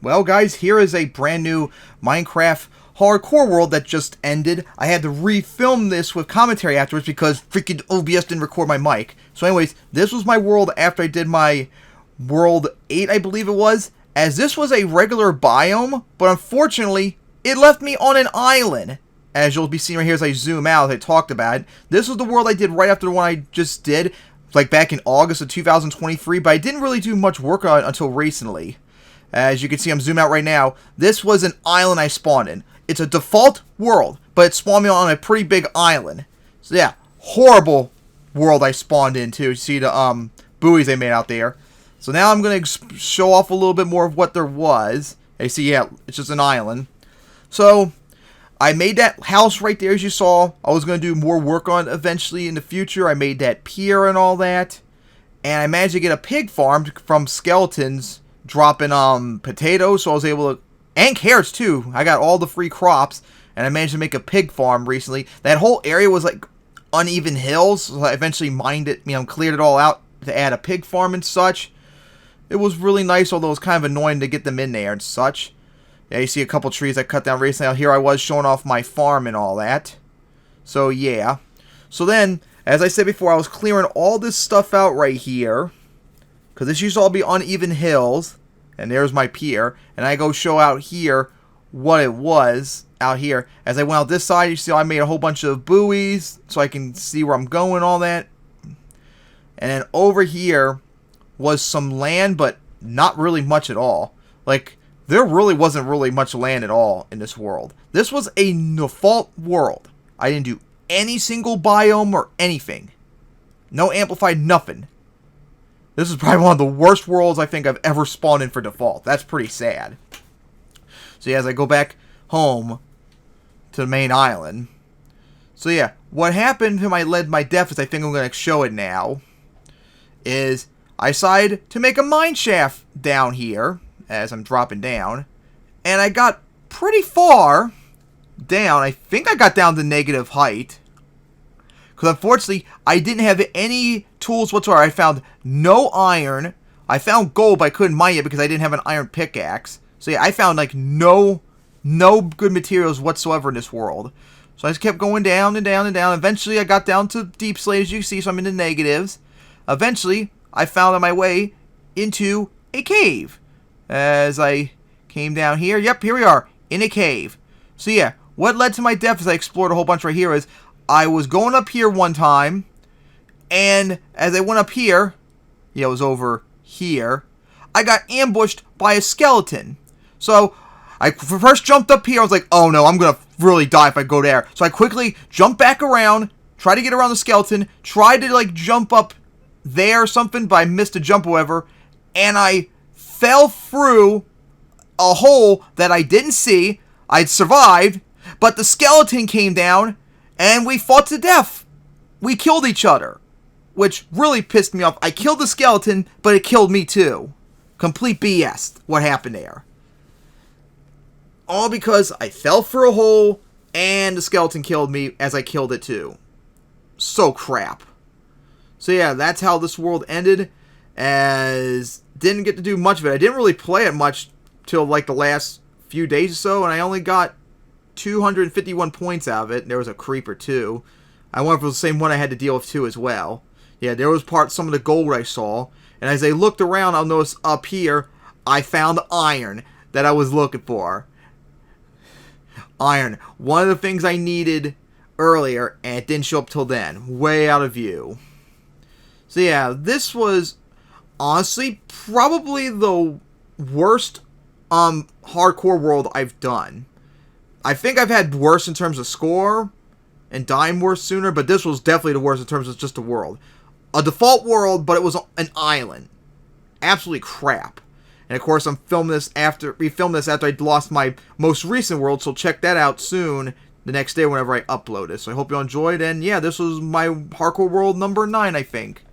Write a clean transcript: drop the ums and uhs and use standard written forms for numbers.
Well, guys, here is a brand new Minecraft hardcore world that just ended. I had to refilm this with commentary afterwards because freaking OBS didn't record my mic. So anyways, this was my world after I did my World 8, I believe it was. As this was a regular biome, but unfortunately, it left me on an island. As you'll be seeing right here as I zoom out, as I talked about it. This was the world I did right after the one I just did, like back in August of 2023, but I didn't really do much work on it until recently. As you can see, I'm zooming out right now. This was an island I spawned in. It's a default world, but it spawned me on a pretty big island. So yeah, horrible world I spawned into. You see the buoys they made out there. So now I'm going to show off a little bit more of what there was. You see, yeah, it's just an island. So I made that house right there, as you saw. I was going to do more work on it eventually in the future. I made that pier and all that. And I managed to get a pig farm from skeletons dropping potatoes, so I was able to, and carrots too. I got all the free crops, and I managed to make a pig farm recently. That whole area was like uneven hills, so I eventually mined it, cleared it all out to add a pig farm and such. It was really nice, although it was kind of annoying to get them in there and such. Yeah, you see a couple trees I cut down recently. Out here I was showing off my farm and all that. So yeah. So then, as I said before, I was clearing all this stuff out right here, because this used to all be uneven hills. And there's my pier. And I go show out here what it was out here. As I went out this side, you see I made a whole bunch of buoys so I can see where I'm going, all that. And then over here was some land, but not really much at all. Like, there really wasn't really much land at all in this world. This was a default world. I didn't do any single biome or anything. No amplified, nothing. This is probably one of the worst worlds I think I've ever spawned in for default. That's pretty sad. So yeah, as I go back home to the main island. So yeah, what happened to my death, is I think I'm going to show it now, is I decided to make a mine shaft down here as I'm dropping down. And I got pretty far down. I think I got down to negative height. Because unfortunately, I didn't have any tools whatsoever. I found no iron. I found gold, but I couldn't mine it because I didn't have an iron pickaxe. So yeah, I found like no good materials whatsoever in this world. So I just kept going down and down and down. Eventually, I got down to deep slate, as you can see, so I'm in the negatives. Eventually, I found on my way into a cave. As I came down here. Yep, here we are, in a cave. So yeah, what led to my death as I explored a whole bunch right here is I was going up here one time, and as I went up here, yeah, it was over here, I got ambushed by a skeleton. So I first jumped up here. I was like, oh no, I'm going to really die if I go there. So I quickly jumped back around, tried to get around the skeleton, tried to like jump up there or something, but I missed a jump or whatever, and I fell through a hole that I didn't see. I'd survived, but the skeleton came down, and we fought to death. We killed each other, which really pissed me off. I killed the skeleton, but it killed me too. Complete BS, what happened there. All because I fell through a hole, and the skeleton killed me as I killed it too. So crap. So yeah, that's how this world ended, as didn't get to do much of it. I didn't really play it much till like the last few days or so, and I only got 251 points out of it. There was a creeper too. I wonder if it was the same one I had to deal with too as well. Yeah, there was some of the gold I saw, and as I looked around, I'll notice up here, I found iron that I was looking for. Iron. One of the things I needed earlier, and it didn't show up till then. Way out of view. So yeah, this was honestly probably the worst hardcore world I've done. I think I've had worse in terms of score and dying worse sooner, but this was definitely the worst in terms of just a world. A default world, but it was an island. Absolutely crap. And of course, I'm filming this after I lost my most recent world, so check that out soon, the next day whenever I upload it. So I hope you enjoyed, and yeah, this was my hardcore world number 9, I think.